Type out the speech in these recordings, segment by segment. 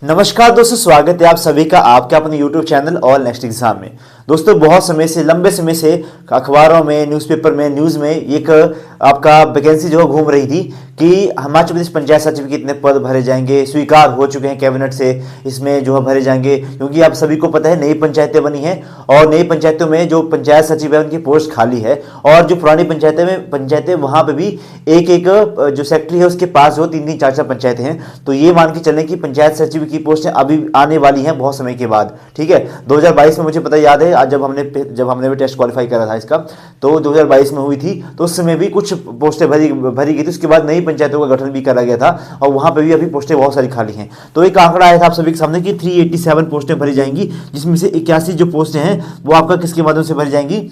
नमस्कार दोस्तों, स्वागत है आप सभी का आपके अपने YouTube channel all next exam में। दोस्तों बहुत समय से, लंबे समय से अखबारों में, न्यूज़पेपर में, न्यूज़ में एक आपका वैकेंसी जो घूम रही थी कि हिमाचल प्रदेश पंचायत सचिव के कितने पद भरे जाएंगे, स्वीकार हो चुके हैं कैबिनेट से, इसमें जो है भरे जाएंगे। क्योंकि आप सभी को पता है नई पंचायतें बनी हैं और नई पंचायतों में जो पंचायत सचिव है उनकी पोस्ट खाली है, और जो पुरानी पंचायतें वहाँ पर भी एक एक जो सेक्रेटरी है उसके पास जो 3-3, 4-4 पंचायतें हैं। तो ये मान के चलें कि पंचायत सचिव की पोस्टें अभी आने वाली हैं बहुत समय के बाद। ठीक है, 2022 में मुझे पता याद है, आज जब हमने भी टेस्ट क्वालिफाई करा था इसका, तो 2022 में हुई थी, तो उस समय भी कुछ पोस्टें भरी गई थी। उसके बाद नई पंचायतों का गठन भी करा गया था और वहां पर भी अभी पोस्टें बहुत सारी खाली हैं। तो एक आंकड़ा आया था आप सभी के सामने कि 387 पोस्टें भरी जाएंगी, जिसमें से 81 जो पोस्टें हैं वो आपका किसके माध्यम से भरी जाएंगी,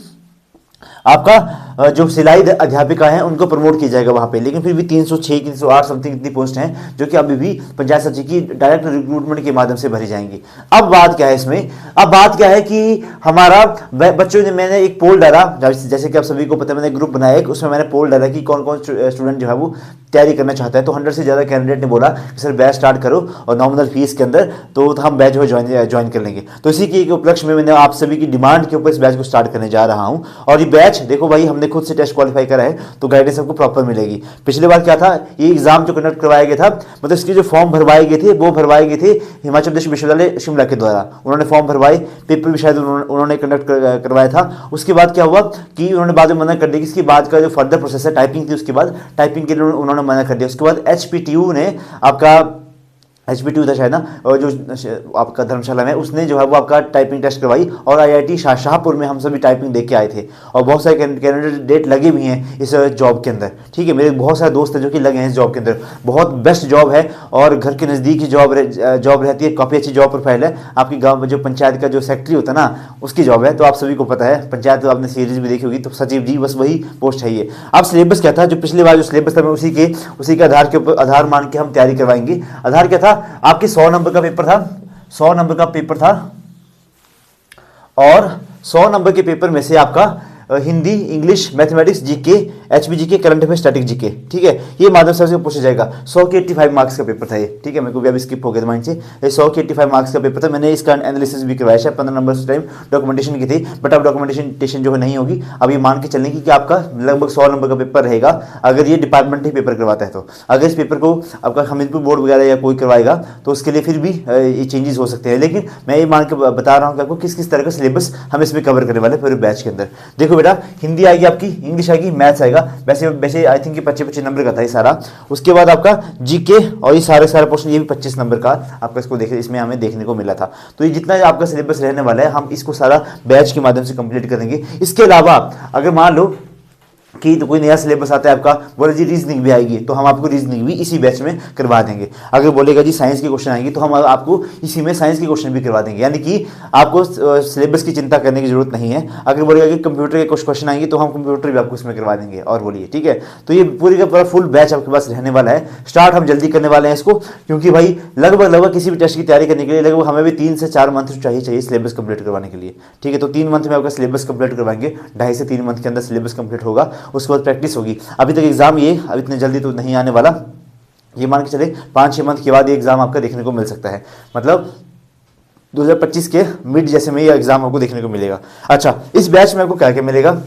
आपका जो सिलाई अध्यापिका हैं उनको प्रमोट किया जाएगा वहां पे। लेकिन फिर भी 306, 308 समथिंग इतनी पोस्ट हैं जो कि अभी भी पंचायत सचिव की डायरेक्ट रिक्रूटमेंट के माध्यम से भरी जाएंगी। अब बात क्या है इसमें, अब बात क्या है कि हमारा बच्चों ने, मैंने एक पोल डाला, जैसे कि आप सभी को पता है, मैंने ग्रुप बनाया एक, उसमें मैंने पोल डाला कि कौन कौन स्टूडेंट जो है वो तैयारी करना चाहता है। तो 100 से ज़्यादा कैंडिडेट ने बोला कि सर बैच स्टार्ट करो और नॉमिनल फीस के अंदर, तो हम बैच जो है ज्वाइन कर लेंगे। तो इसी के एक उपलक्ष्य में मैंने आप सभी की डिमांड के ऊपर इस बैच को स्टार्ट करने जा रहा हूँ। और ये बैच देखो भाई, हमने खुद से टेस्ट क्वालिफाई करा है तो गाइडेंस आपको प्रॉपर मिलेगी। पिछली बार क्या था, ये एग्जाम जो कंडक्ट करवाया गया था, मतलब इसके जो फॉर्म भरवाए गए थे वो भरवाए गए थे हिमाचल प्रदेश विश्वविद्यालय शिमला के द्वारा। उन्होंने फॉर्म भरवाए, पेपर भी शायद उन्होंने कंडक्ट करवाया था। उसके बाद क्या हुआ कि उन्होंने बाद में मना कर दिया कि इसके बाद का जो फर्दर प्रोसेस है, टाइपिंग थी, उसके बाद टाइपिंग के लिए उन्होंने मना कर दिया। उसके बाद HPTU ने आपका, HPTU था शायद ना, और जो आपका धर्मशाला में, उसने जो है वो आपका टाइपिंग टेस्ट करवाई और IIT शाहजहांपुर में हम सभी टाइपिंग देख के आए थे। और बहुत सारे कैंडिडेट लगे भी हैं इस जॉब के अंदर। ठीक है, मेरे बहुत सारे दोस्त हैं जो कि लगे हैं इस जॉब के अंदर। बहुत बेस्ट जॉब है और घर के नज़दीक ही जॉब रहती है, काफ़ी अच्छी जॉब प्रोफाइल है। आपकी गाँव में जो पंचायत का जो सेक्रेटरी होता है ना, उसकी जॉब है। तो आप सभी को पता है, पंचायत तो आपने सीरीज भी देखी होगी, तो सचिव जी बस वही पोस्ट है ये। अब सिलेबस क्या था, जो पिछली बार जो सिलेबस था, मैं उसी के आधार के ऊपर, आधार मान के हम तैयारी करवाएंगे। आधार क्या था, आपके 100 नंबर का पेपर था, 100 नंबर का पेपर था, और 100 नंबर के पेपर में से आपका Hindi, English, mathematics, GK, HBGK, current affair, static GK, ठीक है, ये माध्यम से पूछा जाएगा। 100 के 85 मार्क्स का पेपर था ये। ठीक है, मेरे को भी अभी स्किप हो गया माइंड से, ये 100 के 85 मार्क्स का पेपर था। मैंने इसका एनालिसिस भी करवाया, शायद 15 नंबर उस टाइम डॉक्यूमेंटेशन की थी, बट अब डॉक्यूमेंटेशन जो है नहीं होगी। अब ये मान के चलने की कि आपका लगभग 100 नंबर का पेपर रहेगा, अगर ये डिपार्टमेंट ही पेपर करवाता है तो। अगर इस पेपर को आपका हमीरपुर बोर्ड वगैरह या कोई करवाएगा तो उसके लिए फिर भी ये चेंजेस हो सकते हैं। लेकिन मैं ये मान के बता रहा हूँ कि आपको किस किस तरह का सिलेबस हम इसमें कवर करने वाले पूरे बैच के अंदर। देखो बेटा, हिंदी आएगी आपकी, इंग्लिश आएगी, मैथ्स आएगा, वैसे आई थिंक 25 नंबर का था ये सारा। उसके बाद आपका जीके और ये सारे पोर्शन, ये भी 25 नंबर का आपका इसको इसमें हमें देखने को मिला था। तो ये जितना आपका सिलेबस रहने वाला है, हम इसको सारा बैच के माध्यम से कंप्लीट करेंगे। इसके अलावा अगर मान लो कि तो कोई नया सिलेबस आता है आपका, बोले जी रीजनिंग भी आएगी, तो हम आपको रीजनिंग भी इसी बैच में करवा देंगे। अगर बोलेगा जी साइंस के क्वेश्चन आएंगे, तो हम आपको इसी में साइंस के क्वेश्चन भी करवा देंगे। यानी कि आपको सिलेबस की चिंता करने की जरूरत नहीं है। अगर बोलेगा कि कंप्यूटर के कुछ क्वेश्चन आएंगे, तो हम कंप्यूटर भी आपको इसमें करवा देंगे। और बोलिए, ठीक है, तो ये पूरी का पूरा फुल बैच आपके पास रहने वाला है। स्टार्ट हम जल्दी करने वाले हैं इसको, क्योंकि भाई लगभग किसी भी टेस्ट की तैयारी करने के लिए लगभग हमें भी 3 से 4 मंथ चाहिए सिलेबस कंप्लीट करवाने के लिए। ठीक है, तो 3 मंथ में आपका सिलेबस कंप्लीट करवाएंगे, 2.5 से 3 मंथ के अंदर सिलेबस कंप्लीट होगा। उसके बाद प्रैक्टिस होगी। अभी तक एग्जाम ये अब इतने जल्दी तो नहीं आने वाला, ये मान के चले 5-6 मंथ के बाद ये एग्जाम आपका देखने को मिल सकता है। मतलब 2025 के मिड जैसे में ये एग्जाम आपको देखने को मिलेगा। अच्छा, इस बैच में आपको क्या क्या मिलेगा,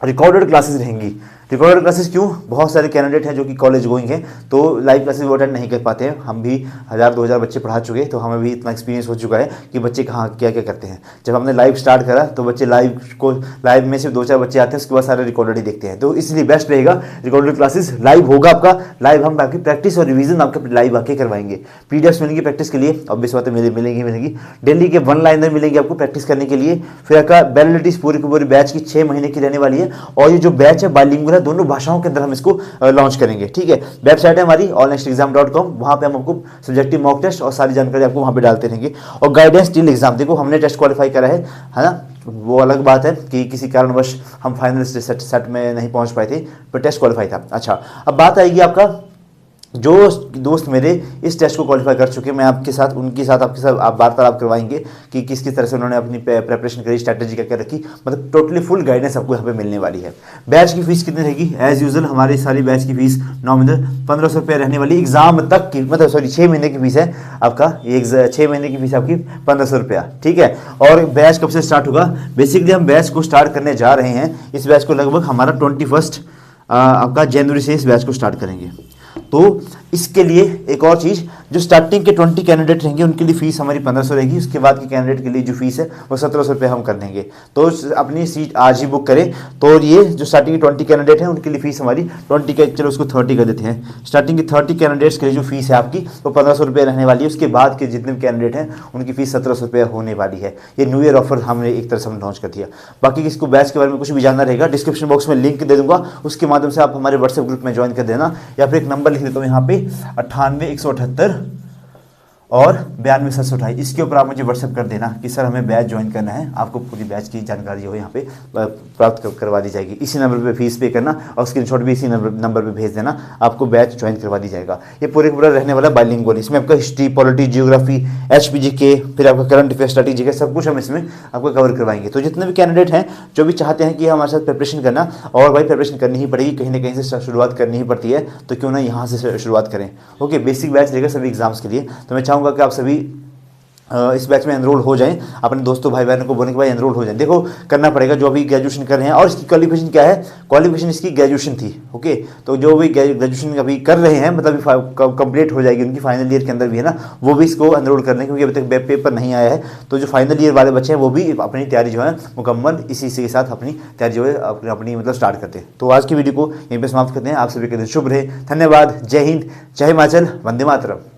रिकॉर्डेड क्लासेस रहेंगी। रिकॉर्डेड क्लासेस क्यों, बहुत सारे कैंडिडेट हैं जो कि कॉलेज गोइंग हैं, तो लाइव क्लासेस वो अटेंड नहीं कर पाते हैं। हम भी 1000-2000 बच्चे पढ़ा चुके, तो हमें भी इतना एक्सपीरियंस हो चुका है कि बच्चे कहाँ क्या क्या करते हैं। जब हमने लाइव स्टार्ट करा तो बच्चे लाइव में सिर्फ 2-4 बच्चे आते हैं, उसके बाद सारे रिकॉर्डेड ही देखते हैं। तो इसलिए बेस्ट रहेगा रिकॉर्डेड क्लासेस लाइव होगा आपका। लाइव हम बाकी प्रैक्टिस और रिविजन आपके लाइव आके करवाएंगे। PDFs मिलेंगी प्रैक्टिस के लिए, ऑब्वियस बात है मिलेंगी। डेली के 1 लाइनर मिलेंगे आपको प्रैक्टिस करने के लिए। फिर आपका वैलिडिटीज पूरी की पूरी बैच की 6 महीने की रहने वाली है। और ये जो बैच है बाइलिंगुअल है, दोनों भाषाओं के अंदर हम इसको लॉन्च करेंगे। ठीक है, वेबसाइट है हमारी allnextexam.com, वहां पे हम आपको सब्जेक्टिव मॉक टेस्ट और सारी जानकारी आपको वहां पे डालते रहेंगे। और गाइडेंस टिल एग्जाम, देखो हमने टेस्ट क्वालिफाई करा है ना, वो अलग बात है कि किसी कारणवश हम फाइनल सेट में नहीं पहुंच पाए थे, पर टेस्ट क्वालिफाई था। अच्छा, अब बात आएगी आपका जो दोस्त मेरे इस टेस्ट को क्वालिफाई कर चुके हैं, मैं आपके साथ उनके साथ आपके साथ आप वार्तालाप करवाएंगे कि किस किस तरह से उन्होंने अपनी प्रेपरेशन करी, स्ट्रैटेजी क्या क्या रखी, मतलब टोटली फुल गाइडेंस आपको यहाँ पे मिलने वाली है। बैच की फीस कितनी रहेगी? एज यूजुअल हमारी सारी बैच की फीस नॉमिनल 1500 रुपये रहने वाली, एग्जाम तक की, मतलब सॉरी 6 महीने की फीस है आपका, ये 6 महीने की फीस आपकी 1500 रुपया, ठीक है। और बैच कब से स्टार्ट होगा? बेसिकली हम बैच को स्टार्ट करने जा रहे हैं, इस बैच को लगभग हमारा 21 आपका जनवरी से इस बैच को स्टार्ट करेंगे। तो इसके लिए एक और चीज़, जो स्टार्टिंग के 20 कैंडिडेट रहेंगे उनके लिए फीस हमारी 1500 रहेगी, उसके बाद के कैंडिडेट के लिए जो फीस है वो 1700 रुपये हम कर देंगे। तो अपनी सीट आज ही बुक करें। तो ये जो स्टार्टिंग के 20 कैंडिडेट हैं उनके लिए फीस हमारी 20 का, चलो उसको 30 कर देते हैं। स्टार्टिंग के 30 कैंडिडेट्स के लिए जो फीस है आपकी वो 1500 रुपये रहने वाली है। उसके बाद के जितने भी कैंडिडेट हैं उनकी फीस 1700 रुपये होने वाली है। ये न्यू ईयर ऑफर हमने एक तरह से हम लॉन्च कर दिया। बाकी किसको बैच के बारे में कुछ भी जानना रहेगा, डिस्क्रिप्शन बॉक्स में लिंक दे दूंगा, उसके माध्यम से आप हमारे व्हाट्सएप ग्रुप में ज्वाइन कर देना, या फिर एक नंबर लिख देता हूँ यहाँ पे 98 178 और 92 728, इसके ऊपर आप मुझे व्हाट्सएप कर देना कि सर हमें बैच ज्वाइन करना है। आपको पूरी बैच की जानकारी हो यहाँ पे प्राप्त करवा दी जाएगी। इसी नंबर पे फीस पे करना और स्क्रीनशॉट भी इसी नंबर पे भेज देना, आपको बैच ज्वाइन करवा दी जाएगा। ये पूरे पूरा रहने वाला बाइलिंगुअल, इसमें आपका हिस्ट्री, पॉलिटी, जियोग्राफी, HPG के, फिर आपका करंट अफेयर, स्ट्रैटेजी के, सब कुछ हम इसमें आपको कवर करवाएंगे। तो जितने भी कैंडिडेट हैं जो भी चाहते हैं कि हमारे साथ प्रिपरेशन करना, और भाई प्रिपरेशन करनी ही पड़ेगी, कहीं ना कहीं से शुरुआत करनी ही पड़ती है, तो क्यों ना यहाँ से शुरुआत करें। ओके, बेसिक बैच रहेगा सभी एग्जाम्स के लिए। तो मैं चाहूँगा कि आप सभी इस बैच में एनरोल हो जाएं, अपने दोस्तों भाई बहनों को बोलने के बाद एनरोल हो जाएं। देखो करना पड़ेगा, जो अभी ग्रेजुएशन कर रहे हैं, और इसकी क्वालिफिकेशन क्या है? क्वालिफिकेशन इसकी ग्रेजुएशन थी। ओके, तो जो भी ग्रेजुएशन अभी कर रहे हैं, मतलब कंप्लीट हो जाएगी उनकी फाइनल ईयर के अंदर भी है ना, वो भी इसको एनरोल कर लें, क्योंकि अभी तक पेपर नहीं आया है। तो जो फाइनल ईयर वाले बच्चे हैं वो भी अपनी तैयारी जो है मुकम्मल इसी के साथ अपनी तैयारी जो है अपनी मतलब स्टार्ट करते हैं। तो आज की वीडियो को यहीं पर समाप्त करते हैं। आप सभी के दिन शुभ रहे। धन्यवाद। जय हिंद, जय हिमाचल, वंदे मातरम।